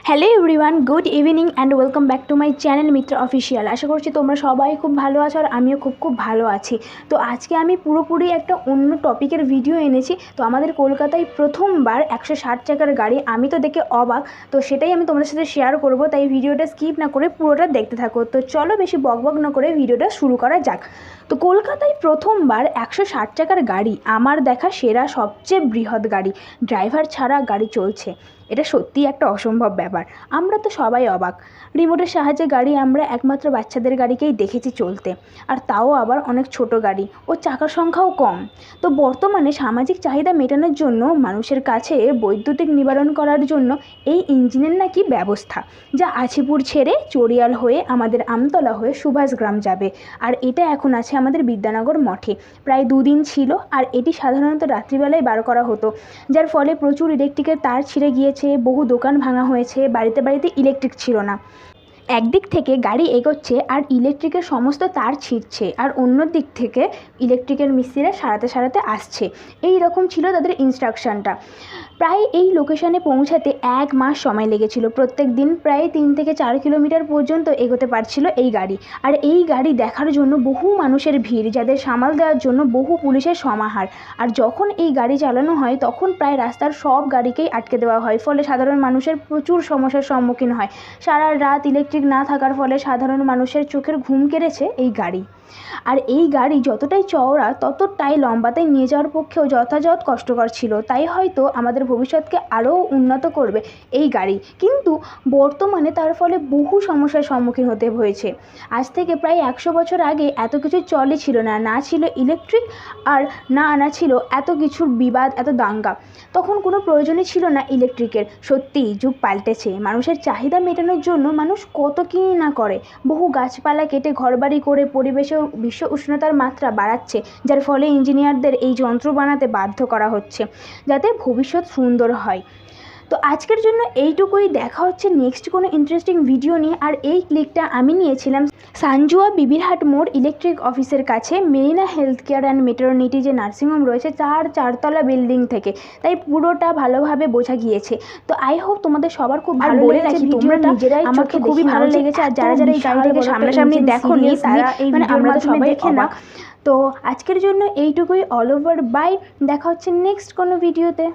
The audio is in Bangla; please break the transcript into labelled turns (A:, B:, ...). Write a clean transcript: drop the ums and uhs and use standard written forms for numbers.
A: Hello everyone, good evening and welcome back to my channel Mitra official. আশা করছি তোমরা সবাই খুব ভালো আছো আর আমিও খুব ভালো আছি। তো আজকে আমি পুরোপুরি একটা অন্য টপিকের ভিডিও এনেছি। তো আমাদের কলকাতায় প্রথমবার 160 চাকার গাড়ি, আমি তো দেখে অবাক। তো সেটাই আমি তোমাদের সাথে শেয়ার করব, তাই ভিডিওটা স্কিপ না করে পুরোটা দেখতে থাকো। তো চলো বেশি বকবক না করে ভিডিওটা শুরু করা যাক। তো কলকাতায় প্রথমবার 160 চাকার গাড়ি, আমার দেখা সেরা সবচেয়ে বৃহৎ গাড়ি, ড্রাইভার ছাড়া গাড়ি চলছে। এটা সত্যিই একটা অসম্ভব ব্যাপার। আমরা তো সবাই অবাক। রিমোটের সাহায্যে গাড়ি আমরা একমাত্র বাচ্চাদের গাড়িকেই দেখেছি চলতে, আর তাও আবার অনেক ছোট গাড়ি ও চাকার সংখ্যাও কম। তো বর্তমানে সামাজিক চাহিদা মেটানোর জন্য, মানুষের কাছে বৈদ্যুতিক নিবারণ করার জন্য এই ইঞ্জিনের নাকি ব্যবস্থা, যা আছিপুর ছেড়ে চড়িয়াল হয়ে আমাদের আমতলা হয়ে সুভাষগ্রাম যাবে। আর এটা এখন আছে আমাদের বিদ্যানগর মঠে। প্রায় 2 দিন ছিল, আর এটি সাধারণত রাত্রিবেলায় বার করা হতো, যার ফলে প্রচুর ইলেকট্রিকের তার ছিঁড়ে গিয়েছে, বহু দোকান ভাঙা হয়েছে, বাড়িতে বাড়িতে ইলেকট্রিক ছিল না। একদিক থেকে গাড়ি এগোচ্ছে আর ইলেকট্রিকের সমস্ত তার ছিঁড়ছে, আর অন্য দিক থেকে ইলেকট্রিকের মিস্ত্রিরা সারাতে আসছে। এই রকম ছিল তাদের ইনস্ট্রাকশনটা। প্রায় এই লোকেশানে পৌঁছাতে 1 মাস সময় লেগেছিল। প্রত্যেক দিন প্রায় 3 থেকে 4 কিলোমিটার পর্যন্ত এগোতে পারছিল এই গাড়ি। আর এই গাড়ি দেখার জন্য বহু মানুষের ভিড়, যাদের সামাল দেওয়ার জন্য বহু পুলিশের সমাহার। আর যখন এই গাড়ি চালানো হয় তখন প্রায় রাস্তার সব গাড়িকেই আটকে দেওয়া হয়, ফলে সাধারণ মানুষের প্রচুর সমস্যার সম্মুখীন হয়। সারা রাত ইলেকট্রিক না থাকার ফলে সাধারণ মানুষের চোখের ঘুম কেড়েছে এই গাড়ি। আর এই গাড়ি যতটাই চওড়া ততটাই লম্বাতে নিয়ে যাওয়ার পক্ষেও যথাযথ কষ্টকর ছিল। তাই হয়তো আমাদের ভবিষ্যৎকে আরও উন্নত করবে এই গাড়ি, কিন্তু বর্তমানে তার ফলে বহু সমস্যার সম্মুখীন হতে হয়েছে। আজ থেকে প্রায় 100 বছর আগে এত কিছু চলই ছিল না, না ছিল ইলেকট্রিক, আর না ছিল এত কিছুর বিবাদ, এত দাঙ্গা। তখন কোনো প্রয়োজনই ছিল না ইলেকট্রিকের। সত্যিই যুগ পাল্টেছে। মানুষের চাহিদা মেটানোর জন্য মানুষ কত কী না করে। বহু গাছপালা কেটে ঘরবাড়ি করে পরিবেশে বিশ্ব উষ্ণতার মাত্রা বাড়াচ্ছে, যার ফলে ইঞ্জিনিয়ারদের এই যন্ত্র বানাতে বাধ্য করা হচ্ছে, যাতে ভবিষ্যৎ সুন্দর হয়। তো আজকের জন্য এইটুকুই। দেখা হচ্ছে নেক্সট কোনো ইন্টারেস্টিং ভিডিও নিয়ে। আর এই ক্লিকটা আমি নিয়েছিলাম সানজুয়া বিবিরহাট মোড় ইলেকট্রিক অফিসের কাছে Marina health care and maternity যে নার্সিংহোম রয়েছে তার 4তলা বিল্ডিং থেকে, তাই পুরোটা ভালোভাবে বোঝা গিয়েছে। তো আই হোপ তোমাদের সবার খুব ভালো লেগেছে ভিডিওটা। আমাকে খুবই ভালো লেগেছে। আর যারা এই গাড়িটাকে সামনাসামনি দেখোনি তারা এই আমরা তো সবাই দেখে না। তো আজকের জন্য এইটুকুই। All over bye. দেখা হচ্ছে নেক্সট কোনো ভিডিওতে।